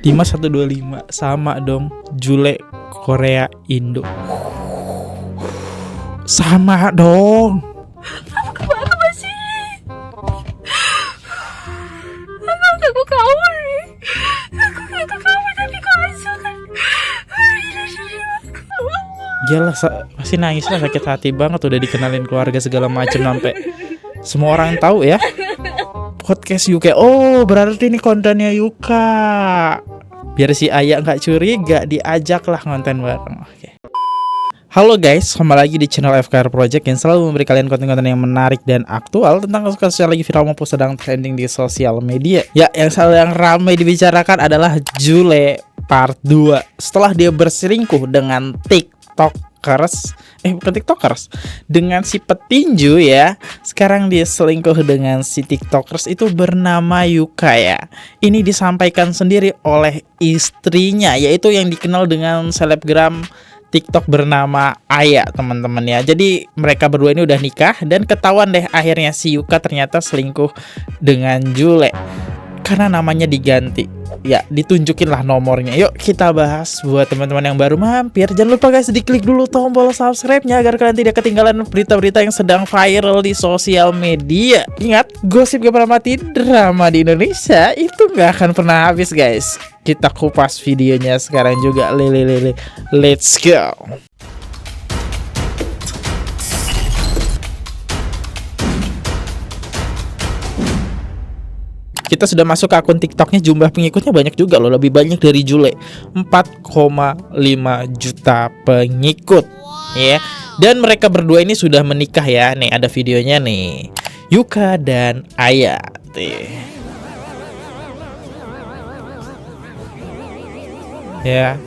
5125 sama dong. Jule Korea Indo. Sama dong. Apa masih? Aku kawan ni. Aku kawan tapi kau masuk kan. Gila, pasti nangis lah, sakit hati banget udah dikenalin keluarga segala macem sampai semua orang tahu ya. Podcast Yuka. Oh, berarti ini kontennya Yuka. Biar si Ayah nggak curiga, diajak lah konten bareng. Oke. Halo guys, kembali lagi di channel FKR Project yang selalu memberi kalian konten-konten yang menarik dan aktual tentang kasus-kasus yang lagi viral maupun sedang trending di sosial media. Ya, yang ramai dibicarakan adalah Jule Part 2. Setelah dia berselingkuh dengan bukan tiktokers, dengan si petinju ya. Sekarang dia selingkuh dengan si tiktokers itu bernama Yuka ya. Ini disampaikan sendiri oleh istrinya, yaitu yang dikenal dengan selebgram TikTok bernama Aya, teman-teman ya. Jadi mereka berdua ini udah nikah dan ketahuan deh akhirnya si Yuka ternyata selingkuh dengan Jule karena namanya diganti. Ya, ditunjukin lah nomornya. Yuk kita bahas buat teman-teman yang baru mampir. Jangan lupa guys, diklik dulu tombol subscribe-nya agar kalian tidak ketinggalan berita-berita yang sedang viral di sosial media. Ingat, gosip gak pernah mati, drama di Indonesia itu gak akan pernah habis guys. Kita kupas videonya sekarang juga. Let's go. Kita sudah masuk ke akun TikToknya, jumlah pengikutnya banyak juga loh, lebih banyak dari Jule, 4,5 juta pengikut ya. Dan mereka berdua ini sudah menikah ya. Nih ada videonya nih, Yuka dan Aya. Ya.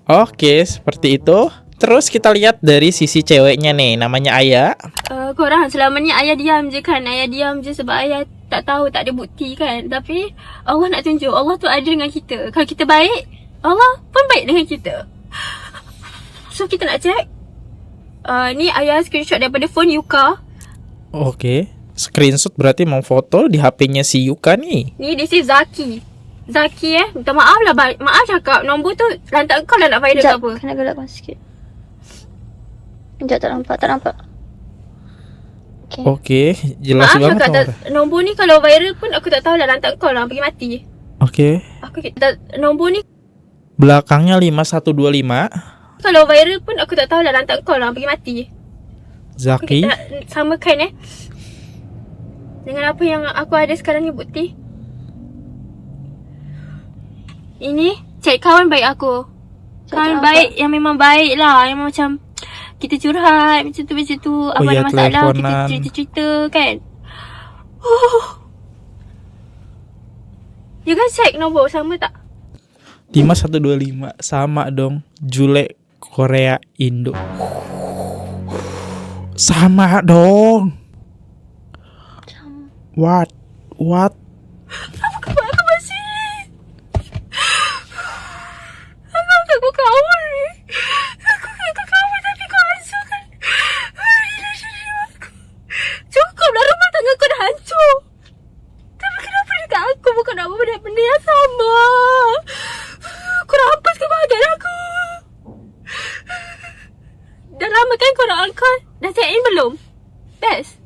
Oke, seperti itu. Terus kita lihat dari sisi ceweknya nih, namanya Aya. Korang selama ni Ayah diam je kan. Ayah diam je sebab Ayah tak tahu, tak ada bukti kan. Tapi Allah nak tunjuk, Allah tu ada dengan kita. Kalau kita baik, Allah pun baik dengan kita. So kita nak check. Ni Ayah screenshot daripada phone Yuka. Oke, screenshot berarti mau foto di HP-nya si Yuka nih. Ni dia say Zaki. Zaki minta maaf lah. Maaf cakap, nombor tu lantak kau lah nak viral ke apa. Kena gelapkan sikit. Sekejap, tak nampak. Oke, jelas maaf banget. Maaf cakap, nombor ni kalau viral pun aku tak tahu lah, lantak kau lah pergi mati. Oke. Aku nombor ni belakangnya 5125. kalau viral pun aku tak tahu lah, lantak kau lah pergi mati. Zaki. Kita samakan dengan apa yang aku ada sekarang ni, bukti. Ini cek kawan baik aku. Kawan baik yang memang baik lah, yang macam kita curhat macam tu, apa ada masalah teleponan. kita cerita kan. You guys check nombor sama tak? 5125 sama dong. Jule Korea Indo. Sama dong. What? Aku masih. Aku kawan ni. Aku kawan tapi kau hancur kan. Cukuplah, rumah tangga kau dah hancur. Tapi kenapa dekat aku bukan nak buat benda yang sama? Kau rampas kebahagiaan aku. Dah lama kan kau nak on call? Dah check in belum? Best.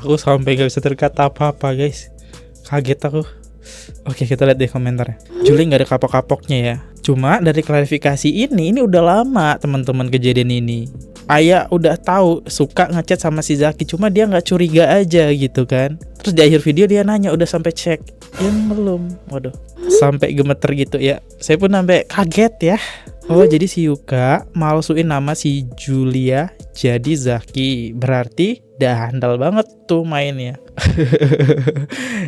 Aku sampai gak bisa berkata apa-apa guys. Kaget aku. Oke, kita lihat deh komentarnya. Juli gak ada kapok-kapoknya ya. Cuma dari klarifikasi ini udah lama teman-teman kejadian ini. Aya udah tahu suka ngechat sama si Zaki, cuma dia nggak curiga aja gitu kan. Terus di akhir video dia nanya udah sampai cek, yang belum. Waduh, sampai gemeter gitu ya. Saya pun sampai kaget ya. Oh, jadi si Yuka malsuin nama si Julia jadi Zaki. Berarti dah handal banget tuh mainnya.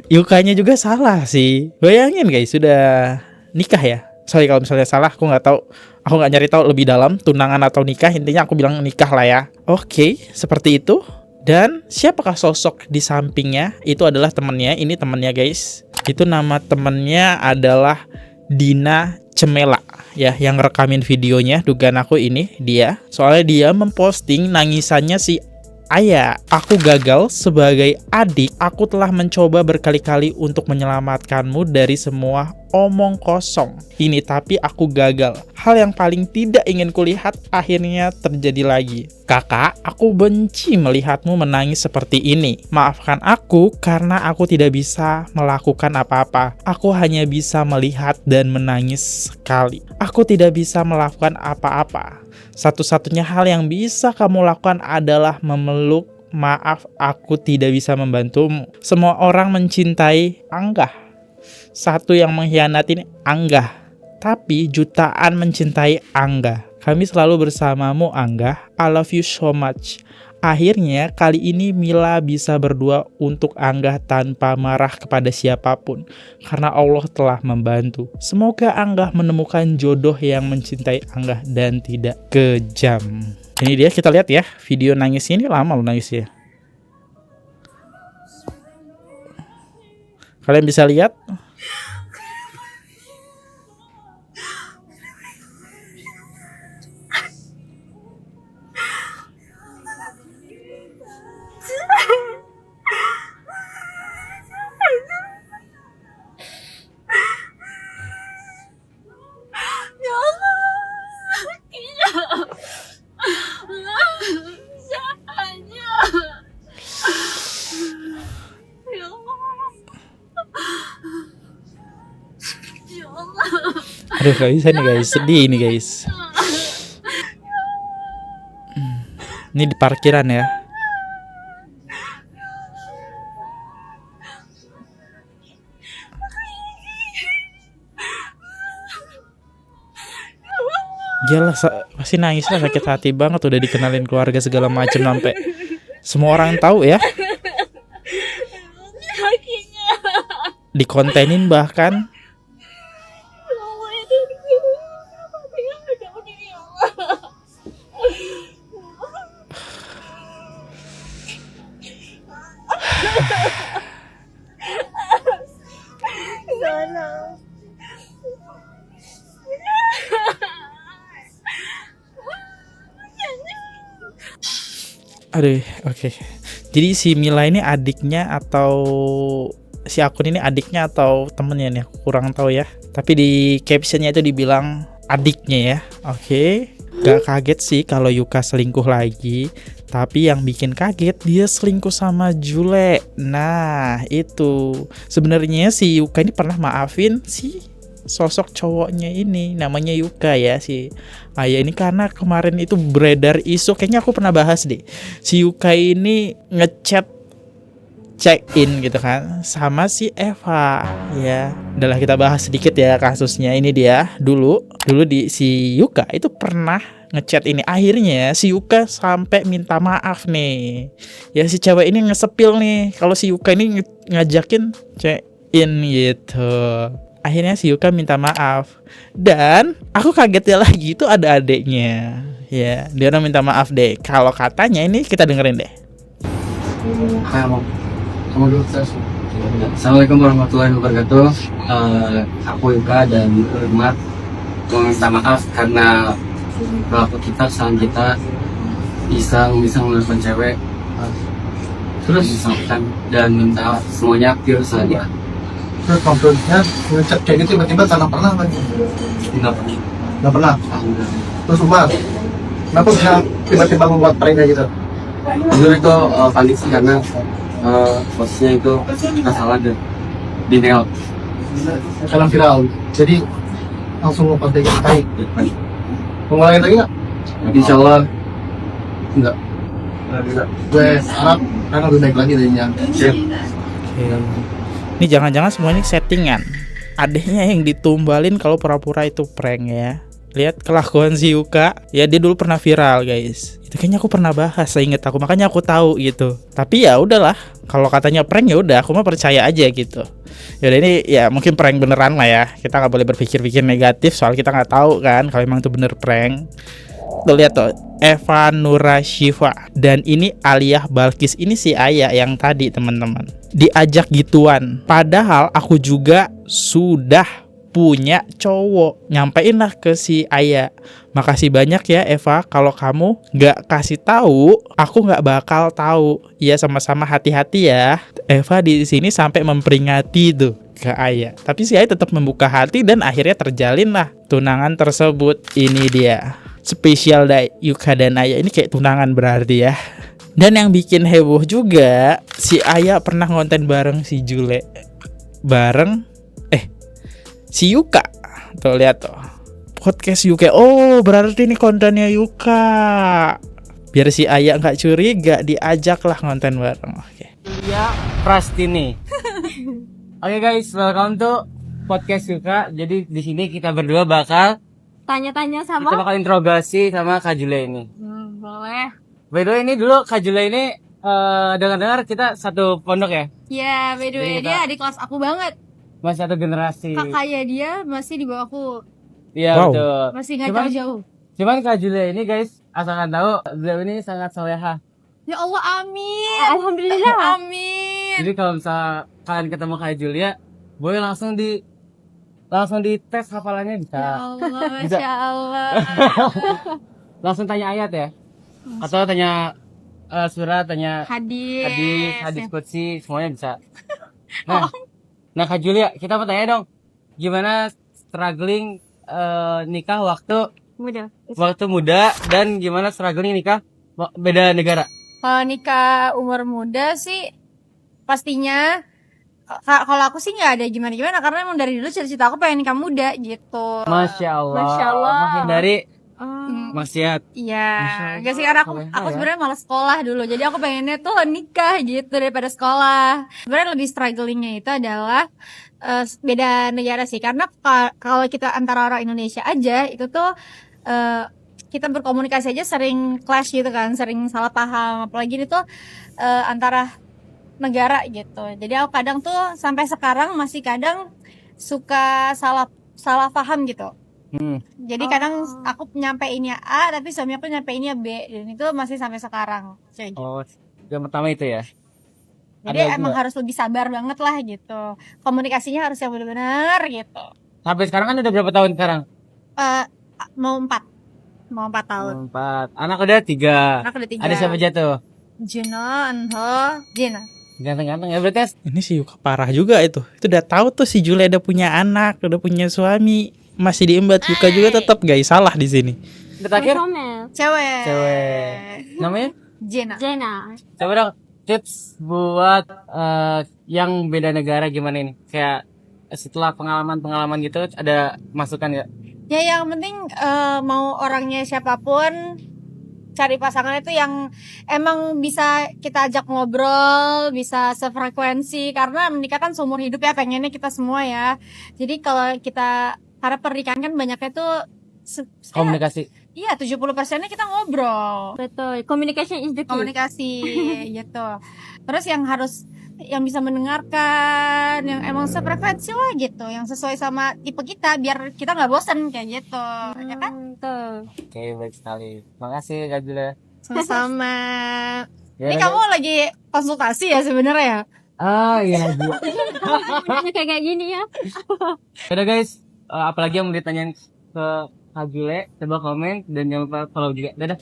Yukanya juga salah sih. Bayangin guys, sudah nikah ya. Sorry kalau misalnya salah, aku nggak tahu. Aku nggak nyari tahu lebih dalam tunangan atau nikah. Intinya aku bilang nikah lah ya. Oke, seperti itu. Dan siapakah sosok di sampingnya? Itu adalah temennya. Ini temennya guys. Itu nama temennya adalah Dina Cemela ya, yang rekamin videonya. Dugaan aku ini dia. Soalnya dia memposting nangisannya si Ayah, aku gagal sebagai adik. Aku telah mencoba berkali-kali untuk menyelamatkanmu dari semua omong kosong ini, tapi aku gagal. Hal yang paling tidak ingin kulihat akhirnya terjadi lagi. Kakak, aku benci melihatmu menangis seperti ini. Maafkan aku karena aku tidak bisa melakukan apa-apa. Aku hanya bisa melihat dan menangis sekali. Aku tidak bisa melakukan apa-apa. Satu-satunya hal yang bisa kamu lakukan adalah memeluk. Maaf, aku tidak bisa membantumu. Semua orang mencintai Anggah. Satu yang mengkhianati Anggah, tapi jutaan mencintai Anggah. Kami selalu bersamamu, Anggah. I love you so much. Akhirnya kali ini Mila bisa berdoa untuk Anggah tanpa marah kepada siapapun, karena Allah telah membantu. Semoga Anggah menemukan jodoh yang mencintai Anggah dan tidak kejam. Ini dia, kita lihat ya, video nangis ini lama loh nangisnya. Kalian bisa lihat. Ya Allah. Jahatnya. Ya Allah. Ya Allah. Aduh, gak bisa nih guys, sedih ini guys. Ini di parkiran ya. Gila, pasti nangis lah, sakit hati banget, udah dikenalin keluarga segala macam sampai semua orang tahu ya. Kakinya. Dikontenin bahkan. Ya Allah, itu kakinya ada begini, ya Allah. Sana. Aduh, oke. Jadi si Mila ini adiknya atau si akun ini adiknya atau temennya nih, aku kurang tahu ya. Tapi di captionnya itu dibilang adiknya ya. Oke. Gak kaget sih kalau Yuka selingkuh lagi. Tapi yang bikin kaget dia selingkuh sama Jule. Nah itu sebenarnya si Yuka ini pernah maafin si sosok cowoknya ini, namanya Yuka ya, si Ayah ini, karena kemarin itu beredar isu, kayaknya aku pernah bahas deh, si Yuka ini ngechat check in gitu kan sama si Eva ya. Udahlah, kita bahas sedikit ya kasusnya. Ini dia dulu di si Yuka itu pernah ngechat ini. Akhirnya si Yuka sampai minta maaf nih ya. Si cewek ini ngesepil nih kalau si Yuka ini ngajakin check in gitu. Akhirnya si Yuka minta maaf. Dan aku kagetnya lagi itu ada adeknya. Ya, dia orang minta maaf deh. Kalau katanya ini kita dengerin deh. Assalamualaikum warahmatullahi wabarakatuh. Aku Yuka dan Umat mau minta maaf karena pelaku kita, kesalahan kita bisa melakukan cewek terus misalkan, dan minta semuanya pure saja. Terus maksudnya ngechat kayak gitu tiba-tiba karena pernah kan? Nggak pernah. Terus Umar, kenapa bisa tiba-tiba membuat prank kayak gitu? Jujur itu panik sih karena posisinya itu kita salah dan di neot. Film viral. Jadi langsung mau konten baik. Mau ngulangin lagi nggak? Insya Allah Enggak. Gue harap kan lebih baik lagi dari yang. Ini jangan-jangan semua ini settingan. Adeknya yang ditumbalin kalau pura-pura itu prank ya. Lihat kelakuan si Yuka. Ya dia dulu pernah viral guys. Itu kayaknya aku pernah bahas, seinget aku, makanya aku tahu gitu. Tapi ya udahlah, kalau katanya prank ya udah, aku mah percaya aja gitu. Yaudah, ini ya mungkin prank beneran lah ya. Kita nggak boleh berpikir-pikir negatif soal kita nggak tahu kan kalau emang itu bener prank. Tuh lihat tuh, Eva Nura Shiva. Dan ini Aliyah Balkis. Ini si Ayah yang tadi teman-teman diajak gituan. Padahal aku juga sudah punya cowok. Nyampein lah ke si Aya. Makasih banyak ya Eva, kalau kamu gak kasih tahu, aku gak bakal tahu. Iya, sama-sama hati-hati ya. Eva di sini sampai memperingati tuh ke Aya. Tapi si Aya tetap membuka hati dan akhirnya terjalin lah tunangan tersebut. Ini dia spesial dari Yuka dan Aya, ini kayak tunangan berarti ya. Dan yang bikin heboh juga, si Aya pernah ngonten bareng si Jule. Si Yuka. Tuh lihat tuh. Podcast Yuka. Oh, berarti ini kontennya Yuka. Biar si Aya nggak curiga, diajak lah ngonten bareng. Oke. Iya, Prastini. Oke guys, welcome to podcast Yuka. Jadi di sini kita berdua bakal Tanya-tanya kita sama. bakal interogasi sama Kak Jule ini. Boleh. By the way, ini dulu Kak Jule ini dengar-dengar kita satu pondok ya? Ya, by the way, Jadi dia adik kelas aku banget. Masih satu generasi. Kakaknya dia masih di bawah aku. Iya, Wow. betul. Masih nggak Cuman- jauh-jauh. Cuman Kak Jule ini guys, asalkan tahu beliau ini sangat soleha. Ya Allah, amin. Alhamdulillah. Amin. Jadi kalau misalnya kalian ketemu Kak Julia, boleh langsung di tes hafalannya Ya bisa. Allah, Bisa. Masya Allah. Langsung tanya ayat ya. Atau tanya surat, tanya Hadis. hadis qudsi, semuanya bisa. Nah Kak Julia, kita mau tanya dong, gimana struggling nikah waktu muda dan gimana struggling nikah beda negara? Kalau nikah umur muda sih pastinya kalau aku sih nggak ada gimana-gimana karena emang dari dulu cita-cita aku pengen nikah muda gitu. Masya Allah. Masya Allah. Makin dari Hmm, maksiat. Iya, Masya Allah, gak sih karena aku soleha ya. sebenarnya malas sekolah dulu, jadi aku pengennya tuh nikah gitu daripada sekolah. Sebenarnya lebih strugglingnya itu adalah beda negara sih, karena kalau kita antara orang Indonesia aja itu tuh kita berkomunikasi aja sering clash gitu kan, sering salah paham, apalagi itu antara negara gitu. Jadi aku kadang tuh sampai sekarang masih kadang suka salah paham gitu. Jadi kadang aku nyampeinnya A tapi suami aku nyampeinnya B, dan itu masih sampai sekarang. Kayak gitu. Oh, yang pertama itu ya. Jadi ada emang juga. harus lebih sabar banget lah gitu. Komunikasinya harus yang benar-benar gitu. Sampai sekarang kan udah berapa tahun sekarang? Mau 4 tahun. 4. Anak udah 3. Anak udah 3. Ada siapa aja tuh? Juno, Anho, Jina. Ganteng-ganteng ya berarti. Ini si Yuka parah juga itu. Itu udah tahu tuh si Jule udah punya anak, udah punya suami, masih diembat. Yuka juga tetap guys salah di sini. Terakhir Komel. Cewek. namanya? Jina. Jena. Coba dong tips buat yang beda negara gimana ini? Kayak setelah pengalaman gitu ada masukan nggak? Ya yang penting mau orangnya siapapun, cari pasangan itu yang emang bisa kita ajak ngobrol, bisa sefrekuensi, karena menikah kan seumur hidup ya, pengennya kita semua ya. Jadi kalau kita, karena pernikahan kan banyaknya tuh Komunikasi. iya 70%-nya kita ngobrol, Betul. Communication is the key. komunikasi gitu. Terus yang bisa mendengarkan, yang emang sefrekuensi lah gitu, yang sesuai sama tipe kita, biar kita nggak bosan kayak gitu, ya kan? Betul. Oke, baik sekali. Makasih Kak Jule. Sama-sama. Ya, Ini kamu lagi konsultasi ya sebenarnya ya? iya. Punya kayak gini ya. Udah guys, apalagi yang mau ditanyain ke Kak Jule, coba komen dan jangan lupa follow juga. Dadah.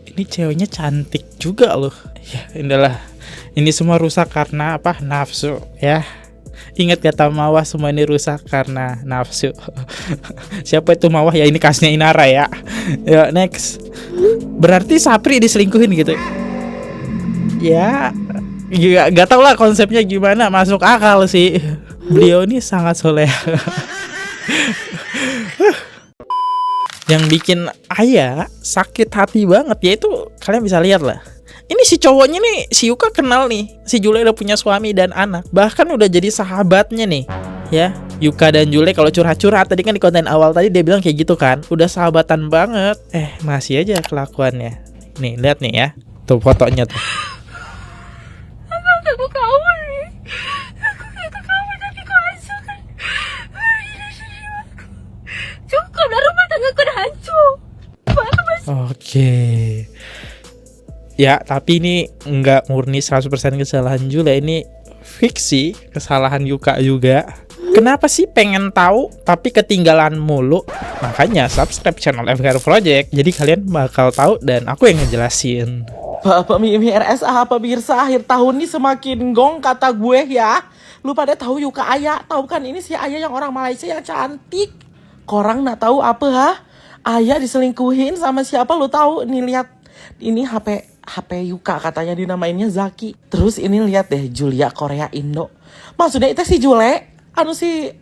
Ini ceweknya cantik juga loh. Ya, indahlah. Ini semua rusak karena apa? Nafsu, ya. Ingat kata Mawah, semua ini rusak karena nafsu. Siapa itu Mawah? Ya ini kasnya Inara ya. Ya, next. Berarti Sapri diselingkuhin gitu. Ya, gak tau lah konsepnya gimana, masuk akal sih. Beliau ini sangat soleh. Yang bikin Aya sakit hati banget yaitu kalian bisa lihat lah. Ini si cowoknya nih, si Yuka kenal nih, si Jule udah punya suami dan anak, bahkan udah jadi sahabatnya nih. Ya, Yuka dan Jule kalau curhat-curhat tadi kan di konten awal tadi dia bilang kayak gitu kan, udah sahabatan banget. Masih aja kelakuannya. Nih, lihat nih ya. Tuh fotonya tuh. Aku kawan nih. Aku kawan tapi kau hancur. Cukup dah, rumah tanggaku dah hancur. Oke. Ya, tapi ini nggak murni 100% kesalahan Jule, ini fiksi kesalahan Yuka juga. Kenapa sih pengen tahu tapi ketinggalan mulu? Makanya subscribe channel FGR Project. Jadi kalian bakal tahu dan aku yang ngejelasin. Bapak Mimi RSA pemirsa akhir tahun ini semakin gong kata gue ya. Lu pada tahu Yuka Aya? Tahu kan ini si Aya yang orang Malaysia yang cantik. Korang nak tahu apa ha? Aya diselingkuhin sama siapa lu tahu? Nih lihat ini HP Yuka katanya dinamainnya Zaki. Terus ini lihat deh Julia Korea Indo. Maksudnya itu si Jule, anu si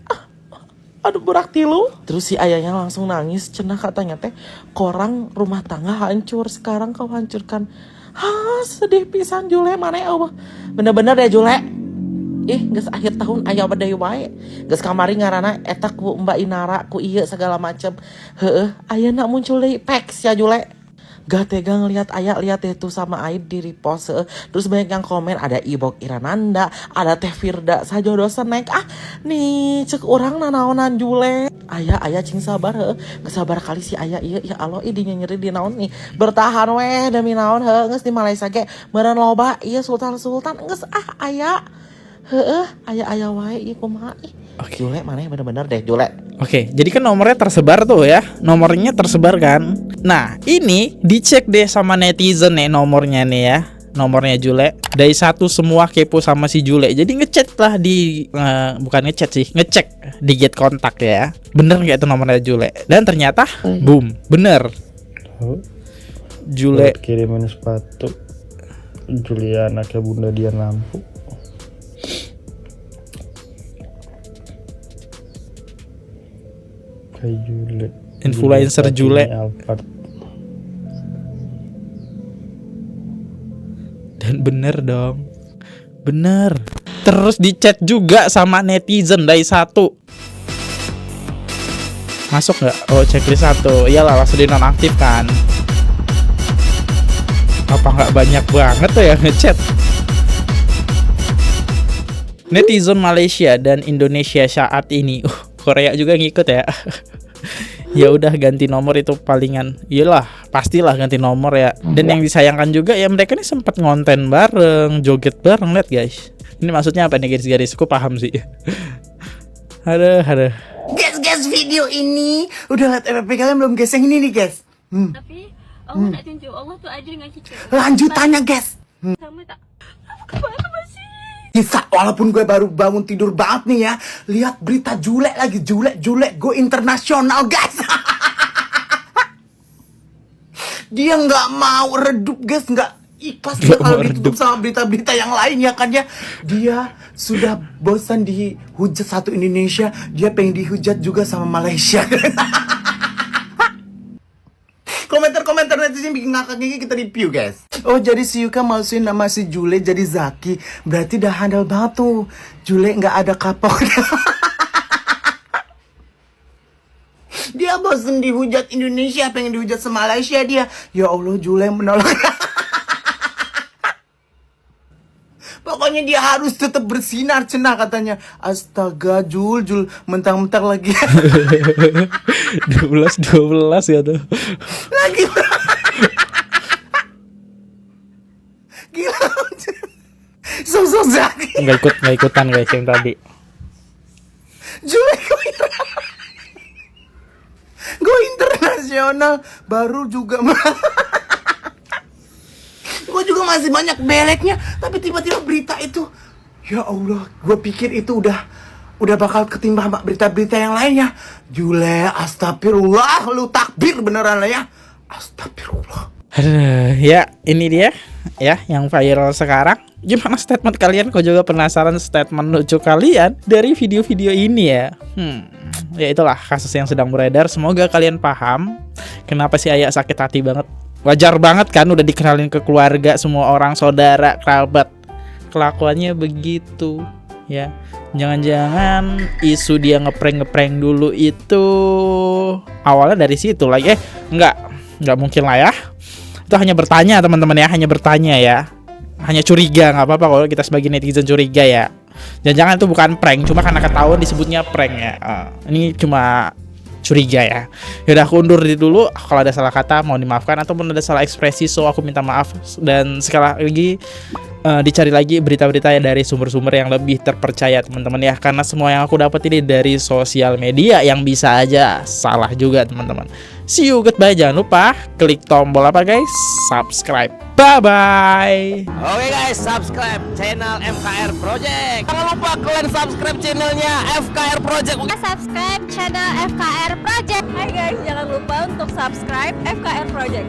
aduh burak tilu. Terus si ayahnya langsung nangis cenah katanya teh korang rumah tangga hancur sekarang kau hancurkan. Sedih pisan Jule mana ya Allah. Bener-bener deh Jule. Geus akhir tahun aya badai wae. Geus kamari ngaranna eta ku Mbak Inara ku ieu segala macem. Ayeuna muncul deui peks ya Jule. Gak tega ngeliat Aya, lihat deh tuh sama Aid di repost. Terus banyak yang komen, ada Ibok Irananda, ada Teh Firda sajodoh snack. Nih cek orang nanaonan Jule. Aya cing sabar kesabar kali si Aya iya ya Allah idinya nyeri di naon nih. Bertahan weh demi naon geus di Malaysia ge meureun loba ieu sultan geus Aya. Aya wae ieu kumaha ih. Oke. Jule mana bener-bener deh Jule. Oke, jadi kan nomornya tersebar tuh ya. Nomornya tersebar kan. Nah, ini dicek deh sama netizen nih nomornya nih ya. Nomornya Jule. Dari satu semua kepo sama si Jule. Jadi ngechat lah di bukan ngechat sih, ngecek di get kontak ya. Bener nggak itu nomornya Jule? Dan ternyata boom, bener. Jule kirimin sepatu Julia anaknya Bunda Dian Lampu. Jule. Influencer Jule. Dan bener dong. Bener. Terus dicat juga sama netizen dari satu. Masuk nggak? Oh checklist satu. Iyalah langsung dinonaktif kan. Apa nggak banyak banget tuh ya ngechat? Netizen Malaysia dan Indonesia saat ini. Korea juga ngikut ya. Ya udah ganti nomor itu palingan. Iyalah, pastilah ganti nomor ya. Dan yang disayangkan juga ya mereka ini sempat ngonten bareng, joget bareng, lihat guys. Ini maksudnya apa nih guys? Aku paham sih. Aduh. Guys, video ini udah liat FYP kalian belum guys? Yang ini nih guys. Tapi Allah nak tunjuk Allah tu ada dengan kita. Lanjutannya guys. Sama tak? Apa masih? Bisa, walaupun gue baru bangun tidur banget nih ya, lihat berita Jule lagi, Jule go internasional guys. Dia nggak mau redup guys, nggak ikhlas dia kalau ditutup sama berita-berita yang lain ya kan ya. Dia sudah bosan dihujat satu Indonesia, dia pengen dihujat juga sama Malaysia. Komentar netizen bikin ngakak gigi kita review guys. Oh jadi si Yuka masukin nama si Jule jadi Zaki. Berarti udah handal banget tuh. Jule gak ada kapoknya. Dia bosen dihujat Indonesia, pengen dihujat sama Malaysia dia. Ya Allah Jule menolak. Pokoknya dia harus tetap bersinar cenah katanya. Astaga Jul mentang-mentang lagi. 12 ya tuh. Lagi. Gila. Sosok Zaki. Nggak ikutan guys yang tadi. Jule go internasional baru juga. Gue juga masih banyak beleknya, tapi tiba-tiba berita itu, ya Allah, gue pikir itu udah bakal ketimbang berita-berita yang lainnya. Jule, astagfirullah, lu takbir beneran lah ya, astagfirullah. Ya ini dia ya yang viral sekarang. Gimana statement kalian? Kok juga penasaran statement lucu kalian dari video-video ini ya? Ya itulah kasus yang sedang beredar. Semoga kalian paham kenapa si Aya sakit hati banget. Wajar banget kan udah dikenalin ke keluarga, semua orang, saudara, kerabat. Kelakuannya begitu ya. Jangan-jangan isu dia ngeprank dulu itu awalnya dari situ lagi. Enggak mungkin lah ya. Itu hanya bertanya teman-teman ya, hanya bertanya ya. Hanya curiga, nggak apa-apa kalau kita sebagai netizen curiga ya. Jangan-jangan itu bukan prank, cuma karena ketahuan disebutnya prank ya. Ini cuma curiga ya. Yaudah aku undur diri dulu. Kalau ada salah kata mohon dimaafkan, ataupun ada salah ekspresi so aku minta maaf. Dan sekali lagi dicari lagi berita-berita dari sumber-sumber yang lebih terpercaya teman-teman ya, karena semua yang aku dapat ini dari sosial media yang bisa aja salah juga teman-teman. See you, goodbye. Jangan lupa klik tombol apa guys, subscribe. Bye bye. Oke guys, subscribe channel FKR Project. Jangan lupa kalian subscribe channelnya FKR Project. Subscribe channel FKR Project. Hai guys, jangan lupa untuk subscribe FKR Project.